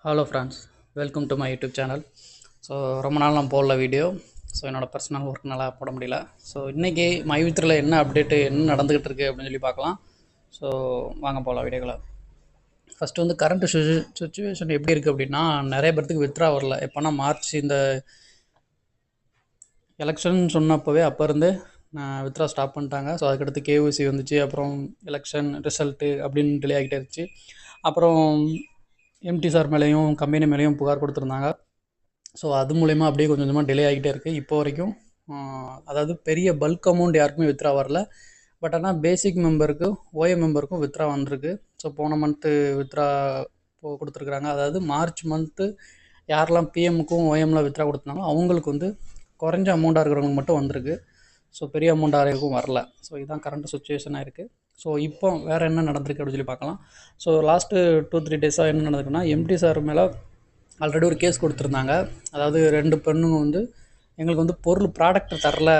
Hello friends, welcome to my YouTube channel. So ரொம்ப நாள் நான் போடல வீடியோ. ஸோ என்னோடய பர்சனல் ஒர்க்னால போட முடியல. ஸோ இன்றைக்கி மைவித்ரில் என்ன அப்டேட்டு என்ன நடந்துக்கிட்டு இருக்குது அப்படின்னு சொல்லி பார்க்கலாம். ஸோ வாங்க போகலாம் வீடியோக்களை. ஃபஸ்ட்டு வந்து கரண்ட் சுச்சுவேஷன் எப்படி இருக்குது அப்படின்னா, நிறைய பேர்த்துக்கு வித்ரா வரல. எப்போனா மார்ச் இந்த எலெக்ஷன் சொன்னப்போவே அப்போ இருந்தே வித்ரா ஸ்டாப் பண்ணிட்டாங்க. ஸோ அதுக்கடுத்து கேஒசி வந்துச்சு, அப்புறம் எலெக்ஷன் ரிசல்ட்டு அப்படின்னு டிலே ஆகிட்டே இருந்துச்சு. அப்புறம் எம்டி சார் மேலேயும் கம்பெனி மேலேயும் புகார் கொடுத்துருந்தாங்க. ஸோ அது மூலயமா அப்படியே கொஞ்சம் கொஞ்சமாக டிலே ஆகிட்டே இருக்குது. இப்போ வரைக்கும் அதாவது பெரிய பல்க் அமௌண்ட் யாருக்குமே வித்ரா வரல. பட் ஆனால் பேசிக் மெம்பருக்கு ஓஎம் மெம்பருக்கும் வித்ரா வந்திருக்கு. ஸோ போன மந்த்து வித்ரா கொடுத்துருக்குறாங்க. அதாவது மார்ச் மந்த்து யாரெல்லாம் பிஎம்முக்கும் ஓஎம்மில் வித்ரா கொடுத்தாங்களோ அவங்களுக்கு வந்து குறைஞ்ச அமௌண்ட்டாக இருக்கிறவங்களுக்கு மட்டும் வந்திருக்கு. ஸோ பெரிய அமௌண்ட்டாக யாருக்கும் வரல. ஸோ இதுதான் கரண்ட் சுச்சுவேஷனாக இருக்குது. ஸோ இப்போ வேறு என்ன நடந்திருக்கு அப்படின்னு சொல்லி பார்க்கலாம். ஸோ லாஸ்ட்டு 2-3 டேஸாக என்ன நடந்திருக்குன்னா, எம்டி சார் மேலே ஆல்ரெடி ஒரு கேஸ் கொடுத்துருந்தாங்க. அதாவது 2 பெண்ணுங்க வந்து எங்களுக்கு வந்து பொருள் ப்ராடக்ட் தரல,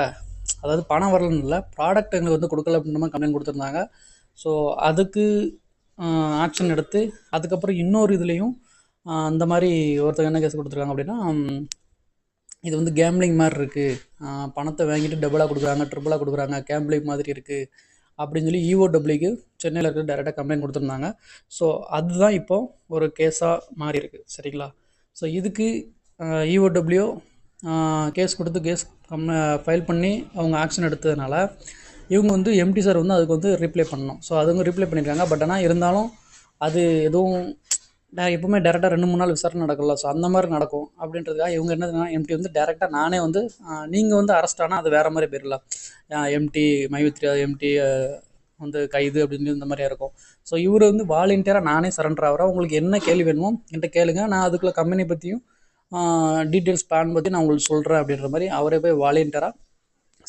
அதாவது பணம் வரலன்னு இல்லை, ப்ராடக்ட் எங்களுக்கு வந்து கொடுக்கல அப்படின்ற மாதிரி கம்ப்ளைண்ட் கொடுத்துருந்தாங்க. ஸோ அதுக்கு ஆக்ஷன் எடுத்து அதுக்கப்புறம் இன்னொரு இதுலேயும் அந்த மாதிரி ஒருத்தர் என்ன கேஸ் கொடுத்துருக்காங்க அப்படின்னா, இது வந்து கேம்லிங் மாதிரி இருக்குது, பணத்தை வாங்கிட்டு டபுளாக கொடுக்குறாங்க, ட்ரிபிளாக கொடுக்குறாங்க, கேம்லிங் மாதிரி இருக்குது அப்படின்னு சொல்லி இஓடபிள்யூக்கு சென்னையில் இருக்க டைரெக்டாக கம்ப்ளைண்ட் கொடுத்துருந்தாங்க. ஸோ அதுதான் இப்போது ஒரு கேஸாக மாறி இருக்குது. சரிங்களா? ஸோ இதுக்கு இஓடபிள்யூ கேஸ் கொடுத்து கேஸ் ஃபைல் பண்ணி அவங்க ஆக்ஷன் எடுத்ததுனால இவங்க வந்து எம்டி சார் வந்து அதுக்கு வந்து ரிப்ளை பண்ணணும். ஸோ அதுங்க ரிப்ளை பண்ணியிருக்காங்க. பட் ஆனால் இருந்தாலும் அது எதுவும் எப்பவுமே டேரெக்டாக 2-3 நாள் விசாரணை நடக்கல. ஸோ அந்த மாதிரி நடக்கும் அப்படின்றதுக்காக இவங்க என்னதுன்னா, எம்டி வந்து டேரெக்டாக நானே வந்து நீங்கள் வந்து அரெஸ்ட் ஆனால் அது வேறு மாதிரி போயிடல, எம்டி மைவித்ரியா எம்டி வந்து கைது அப்படின்னு இந்த மாதிரியா இருக்கும். ஸோ இவர் வந்து வாலண்டியராக நானே சரண்டர் ஆகிறேன், உங்களுக்கு என்ன கேள்வி வேணுமோ என்கிட்ட கேளுங்க, நான் அதுக்குள்ளே கம்பெனி பற்றியும் டீட்டெயில்ஸ் பிளான் பற்றி நான் உங்களுக்கு சொல்கிறேன் அப்படின்ற மாதிரி அவரே போய் வாலண்டியராக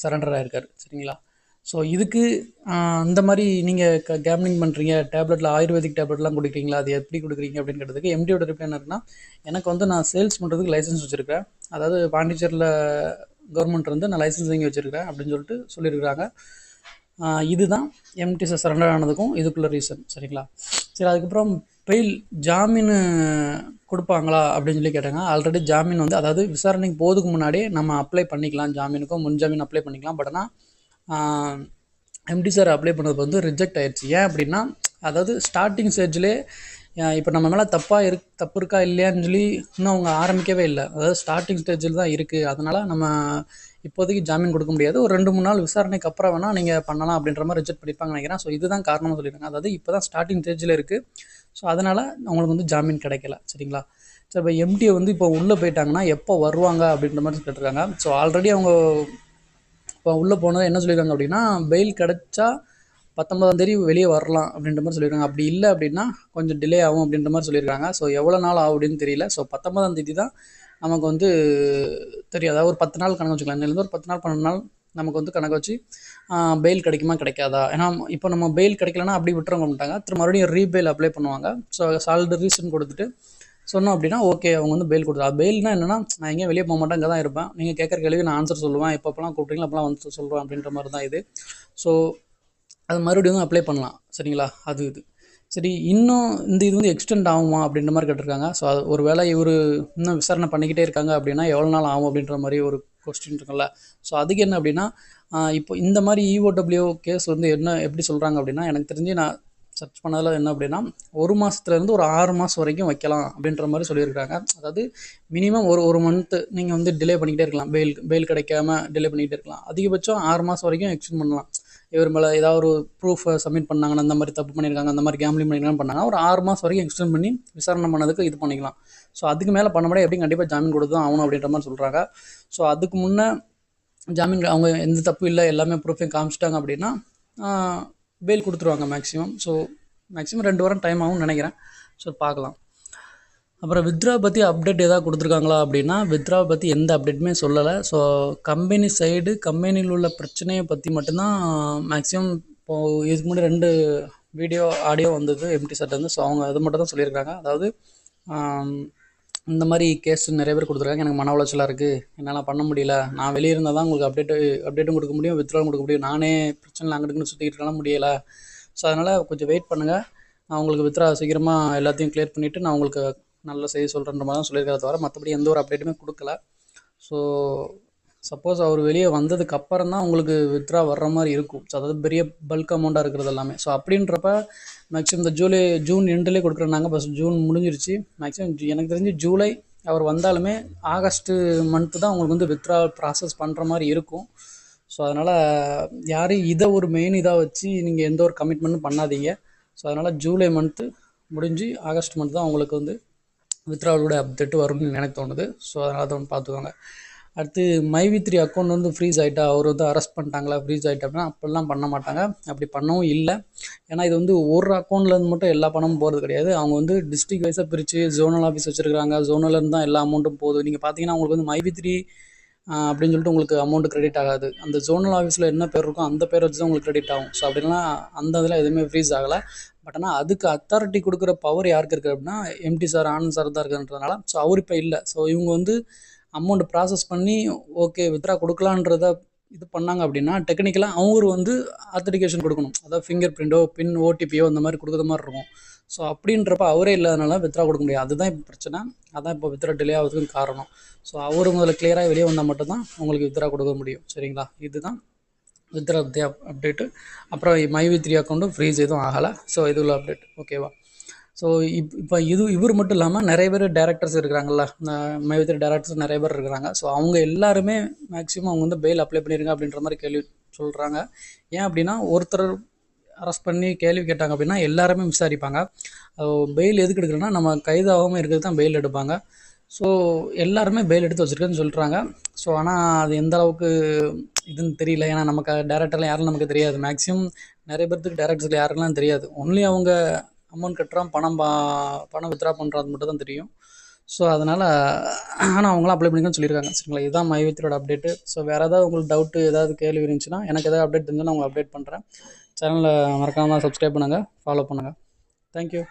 சரண்டர் ஆகிருக்காரு. சரிங்களா? ஸோ இதுக்கு இந்த மாதிரி நீங்கள் கேம்லிங் பண்ணுறீங்க, டேப்லெட்டில் ஆயுர்வேதிக் டேப்லெட்லாம் கொடுக்குறீங்களா, அது எப்படி கொடுக்குறீங்க அப்படின்னு கேட்டதுக்கு எம்டியோட ரிப்ளை என்ன இருக்குன்னா, எனக்கு வந்து நான் சேல்ஸ் பண்ணுறதுக்கு லைசன்ஸ் வச்சுருக்கேன், அதாவது பாண்டிச்சேரியில் கவர்மெண்ட் வந்து நான் லைசன்ஸ் வாங்கி வச்சுருக்கேன் அப்படின்னு சொல்லிட்டு சொல்லியிருக்கிறாங்க. இதுதான் எம்டி சார் சரண்டர் ஆனதுக்கும் இதுக்குள்ள ரீசன். சரிங்களா? சரி, அதுக்கப்புறம் பெயில் ஜாமீன் கொடுப்பாங்களா அப்படின்னு சொல்லி கேட்டாங்க. ஆல்ரெடி ஜாமீன் வந்து, அதாவது விசாரணைக்கு போகிறதுக்கு முன்னாடியே நம்ம அப்ளை பண்ணிக்கலாம், ஜாமீனுக்கும் முன்ஜாமீன் அப்ளை பண்ணிக்கலாம். பட் ஆனால் எம்டி சார் அப்ளை பண்ணது வந்து ரிஜெக்ட் ஆயிடுச்சு. ஏன் அப்படின்னா, அதாவது ஸ்டார்டிங் ஸ்டேஜ்லேயே இப்போ நம்ம மேலே தப்பு இருக்கா இல்லையான்னு சொல்லி இன்னும் அவங்க ஆரம்பிக்கவே இல்லை. அதாவது ஸ்டார்டிங் ஸ்டேஜில் தான் இருக்குது. அதனால் நம்ம இப்போதைக்கு ஜாமீன் கொடுக்க முடியாது, ஒரு 2-3 நாள் விசாரணைக்கு அப்புறம் வேணால் நீங்கள் பண்ணலாம் அப்படின்ற மாதிரி ரிஜெக்ட் பண்ணியிருப்பாங்க நினைக்கிறேன். ஸோ இதுதான் காரணமாக சொல்லியிருக்காங்க. அதாவது இப்போ தான் ஸ்டார்டிங் ஸ்டேஜில் இருக்குது. ஸோ அதனால் அவங்களுக்கு வந்து ஜாமீன் கிடைக்கல. சரிங்களா? சரி, இப்போ எம்டியை வந்து இப்போ உள்ளே போயிட்டாங்கன்னா எப்போ வருவாங்க அப்படின்ற மாதிரி கேட்டிருக்காங்க. ஸோ ஆல்ரெடி அவங்க இப்போ உள்ளே போனது என்ன சொல்லியிருக்காங்க அப்படின்னா, பெயில் கிடச்சா 19ஆம் தேதி வெளியே வரலாம் அப்படின்ற மாதிரி சொல்லியிருக்காங்க. அப்படி இல்லை அப்படின்னா கொஞ்சம் டிலே ஆகும் அப்படின்ற மாதிரி சொல்லியிருக்காங்க. ஸோ எவ்வளோ நாள் ஆகும் அப்படின்னு தெரியல. ஸோ 19ஆம் தேதி தான் நமக்கு வந்து தெரியும். அதாவது ஒரு 10 நாள் கணக்கு வச்சுக்கலாம். இன்னிலேருந்து ஒரு 10 நாள் 12 நாள் நமக்கு வந்து கணக்கு வச்சு பெயில் கிடைக்குமா கிடைக்காதா. ஏன்னா இப்போ நம்ம பெயில் கிடைக்கலன்னா அப்படி விட்டுறவங்க மாட்டாங்க, திரும்ப மறுபடியும் ரீபெயில் அப்ளை பண்ணுவாங்க. ஸோ சால்டு ரீசன் கொடுத்துட்டு சொன்னோம் அப்படின்னா ஓகே, அவங்க வந்து பெயில் கொடுத்தா. பெயில்னா என்னென்னா, நான் எங்கேயும் வெளியே போக மாட்டேன், இங்கே தான் இருப்பேன், நீங்கள் கேட்குற கேள்வி நான் ஆன்சர் சொல்லுவேன், எப்பப்போலாம் கூப்பிட்றீங்களோ அப்போலாம் வந்து சொல்லுவேன் அப்படின்ற மாதிரி தான் இது. ஸோ அது மறுபடியும் வந்து அப்ளை பண்ணலாம். சரிங்களா? அது இது சரி. இன்னும் இந்த இது வந்து எக்ஸ்டெண்ட் ஆகுமா அப்படின்ற மாதிரி கேட்டிருக்காங்க. ஸோ அது ஒரு வேளை இவர் இன்னும் விசாரணை பண்ணிக்கிட்டே இருக்காங்க அப்படின்னா எவ்வளோ நாள் ஆகும் அப்படின்ற மாதிரி ஒரு கொஸ்டின் இருக்குல்ல. ஸோ அதுக்கு என்ன அப்படின்னா, இப்போ இந்த மாதிரி இஓடபிள்யூ கேஸ் வந்து என்ன எப்படி சொல்கிறாங்க அப்படின்னா, எனக்கு தெரிஞ்சு நான் சர்ச் பண்ணதில் என்ன அப்படின்னா, 1 மாதத்துலேருந்து ஒரு 6 மாதம் வரைக்கும் வைக்கலாம் அப்படின்ற மாதிரி சொல்லியிருக்காங்க. அதாவது மினிமம் ஒரு மந்த்து நீங்கள் வந்து டிலே பண்ணிக்கிட்டே இருக்கலாம், பெயில் கிடைக்காம டிலே பண்ணிக்கிட்டே இருக்கலாம். அதிகபட்சம் 6 மாதம் வரைக்கும் எக்ஸ்டெண்ட் பண்ணலாம். இவர் மேலே ஏதாவது ஒரு ப்ரூஃபை சப்மிட் பண்ணாங்கன்னா, அந்த மாதிரி தப்பு பண்ணியிருக்காங்க, அந்த மாதிரி கேம்லிங் பண்ணியிருக்காங்க பண்ணாங்கன்னா ஒரு 6 மாதம் வரைக்கும் எக்ஸ்டெண்ட் பண்ணி விசாரணை பண்ணதுக்கு இது பண்ணிக்கலாம். ஸோ அதுக்கு மேலே பண்ண முடியாது, எப்படி கண்டிப்பாக ஜாமீன் கொடுத்து தான் ஆகணும் அப்படின்ற மாதிரி சொல்கிறாங்க. ஸோ அதுக்கு முன்னே ஜாமீன் அவங்க எந்த தப்பு இல்லை, எல்லாமே ப்ரூஃபையும் காமிச்சிட்டாங்க அப்படின்னா பெயில் கொடுத்துருவாங்க மேக்ஸிமம். ஸோ மேக்ஸிமம் 2 வாரம் டைம் ஆகும்னு நினைக்கிறேன். ஸோ பார்க்கலாம். அப்புறம் வித்ரா பற்றி அப்டேட் எதாவது கொடுத்துருக்காங்களா அப்படின்னா, வித்ரா பற்றி எந்த அப்டேட்டுமே சொல்லலை. ஸோ கம்பெனி சைடு கம்பெனியில் உள்ள பிரச்சனையை பற்றி மட்டும்தான் மேக்ஸிமம் இப்போது இதுக்கு முன்னாடி 2 வீடியோ ஆடியோ வந்தது எம்டி சட்டை வந்து. ஸோ அவங்க அது மட்டும் தான் சொல்லியிருக்காங்க. அதாவது இந்த மாதிரி கேஸ் நிறைய பேர் கொடுத்துருக்காங்க, எனக்கு மன உளைச்சலாக இருக்குது, என்னால் பண்ண முடியல, நான் வெளியே இருந்தால் தான் உங்களுக்கு அப்டேட்டும் கொடுக்க முடியும், வித்ட்ராலும் கொடுக்க முடியும், நானே பிரச்சனை அங்கிட்டு சுற்றிக்கிட்டு இருக்கலாம் முடியலை. ஸோ அதனால் கொஞ்சம் வெயிட் பண்ணுங்கள், நான் உங்களுக்கு வித்ரா சீக்கிரமாக எல்லாத்தையும் கிளியர் பண்ணிவிட்டு நான் உங்களுக்கு நல்ல செய்தி சொல்கிறன்ற மாதிரி தான் சொல்லியிருக்காரு தவிர மற்றபடி எந்த ஒரு அப்டேட்டுமே கொடுக்கல. ஸோ சப்போஸ் அவர் வெளியே வந்ததுக்கு அப்புறம் தான் உங்களுக்கு வித்ரா வர்ற மாதிரி இருக்கும். ஸோ அதாவது பெரிய பல்க் அமௌண்ட்டாக இருக்கிறது எல்லாமே. ஸோ அப்படின்றப்ப மேக்ஸிமம் இந்த ஜூன் எண்டுலேயே கொடுக்குறேன்னாங்க. பஸ் ஜூன் முடிஞ்சிருச்சு. மேக்ஸிமம் எனக்கு தெரிஞ்சு ஜூலை அவர் வந்தாலுமே ஆகஸ்ட்டு மந்த்து தான் உங்களுக்கு வந்து வித்ரா ப்ராசஸ் பண்ணுற மாதிரி இருக்கும். ஸோ அதனால் யாரும் இதை ஒரு மெயின் இதாக வச்சு நீங்கள் எந்த ஒரு கமிட்மெண்ட்டும் பண்ணாதீங்க. ஸோ அதனால் ஜூலை மந்த்து முடிஞ்சு ஆகஸ்ட் மந்த் தான் உங்களுக்கு வந்து வித்ராவோட அப்டேட் வரும்னு எனக்கு தோணுது. ஸோ அதனால் அதை ஒன்று பார்த்துக்கோங்க. அடுத்து மைவி3 அக்கௌண்ட் வந்து ஃப்ரீஸ் ஆகிட்டா, அவர் வந்து அரெஸ்ட் பண்ணிட்டாங்களா, ஃப்ரீஸ் ஆகிட்டா அப்படின்னா அப்படிலாம் பண்ண மாட்டாங்க. அப்படி பண்ணவும் இல்லை. ஏன்னா இது வந்து ஒரு அக்கௌண்ட்லேருந்து மட்டும் எல்லா பணமும் போகிறது கிடையாது. அவங்க வந்து டிஸ்ட்ரிக்ட் வைஸாக பிரித்து ஜோனல் ஆஃபீஸ் வச்சுருக்காங்க. ஜோனல்லேருந்து தான் எல்லா அமௌண்ட்டும் போகுது. நீங்கள் பார்த்தீங்கன்னா உங்களுக்கு வந்து மைவி3 அப்படின்னு சொல்லிட்டு உங்களுக்கு அமௌண்ட் கிரெடிட் ஆகாது. அந்த ஜோனல் ஆஃபீஸில் என்ன பேர் இருக்கோ அந்த பேர் வச்சு தான் உங்களுக்கு கிரெடிட் ஆகும். ஸோ அப்படின்லாம் அந்த இதில் எதுவுமே ஃப்ரீஸ் ஆகலை. பட் ஆனால் அதுக்கு அத்தாரிட்டி கொடுக்குற பவர் யாருக்கு இருக்குது அப்படின்னா எம்டி சார், ஆனந்த் சார் தான் இருக்குன்றதுனால. ஸோ அவர் இப்போ இல்லை. ஸோ இவங்க வந்து அமௌண்ட் ப்ராசஸ் பண்ணி ஓகே வித்ரா கொடுக்கலான்றத இது பண்ணாங்க அப்படின்னா டெக்னிக்கலாக அவங்க வந்து ஆத்தன்டிகேஷன் கொடுக்கணும். அதாவது ஃபிங்கர் பிரிண்டோ பின் ஓடிபியோ இந்த மாதிரி கொடுக்குற மாதிரி இருக்கும். ஸோ அப்படின்றப்ப அவரே இல்லாதனால வித்ரா கொடுக்க முடியாது. அதுதான் இப்போ பிரச்சனை. அதான் இப்போ வித்ரா டிலே ஆகுறதுக்கு காரணம். ஸோ அவர் முதல்ல கிளியராக வெளியே வந்தால் மட்டும்தான் உங்களுக்கு வித்ரா கொடுக்க முடியும். சரிங்களா? இதுதான் வித்ரா அப்டேட்டு. அப்புறம் மைவி3 அக்கௌண்ட்டும் ஃப்ரீஸ் எதுவும் ஆகலை. ஸோ இது உள்ள அப்டேட். ஓகேவா? ஸோ இப்போ இவர் மட்டும் இல்லாமல் நிறைய பேர் டேரக்டர்ஸ் இருக்கிறாங்கல்ல, மைவி3 டேரக்டர்ஸ் நிறைய பேர் இருக்கிறாங்க. ஸோ அவங்க எல்லாருமே மேக்ஸிமம் அவங்க வந்து பெயில் அப்ளை பண்ணிடுங்க அப்படின்ற மாதிரி கேள்வி சொல்கிறாங்க. ஏன் அப்படின்னா ஒருத்தர் அரெஸ்ட் பண்ணி கேள்வி கேட்டாங்க அப்படின்னா எல்லாருமே விசாரிப்பாங்க. பெயில் எதுக்கு எடுக்கிறேன்னா நம்ம கைதாகாமல் இருக்கிறது தான் பெயில் எடுப்பாங்க. ஸோ எல்லாருமே பெயில் எடுத்து வச்சுருக்கேன்னு சொல்கிறாங்க. ஸோ ஆனால் அது எந்த அளவுக்கு இதுன்னு தெரியல. ஏன்னா நமக்கு டேரக்டர்லாம் யாரும் நமக்கு தெரியாது. மேக்ஸிமம் நிறைய பேர்த்துக்கு டேரக்டர்ஸில் யாருக்கெல்லாம் தெரியாது. ஒன்லி அவங்க அமௌண்ட் கட்டுறான், பணம் வித்ரா பண்ணுறது மட்டும் தான் தெரியும். ஸோ அதனால் ஆனால் அவங்களாம் அப்ளை பண்ணிக்கணும்னு சொல்லியிருக்காங்க. சரிங்களா? இதுதான் மைவி3 அப்டேட்டு. ஸோ வேறு ஏதாவது உங்களுக்கு டவுட்டு ஏதாவது கேள்வி இருந்துச்சுன்னா எனக்கு ஏதாவது அப்டேட் இருந்தால் நான் உங்களுக்கு அப்டேட் பண்ணுறேன். சேனலை மறக்காமல் சப்ஸ்கிரைப் பண்ணுங்கள், ஃபாலோ பண்ணுங்கள். தேங்க்யூ.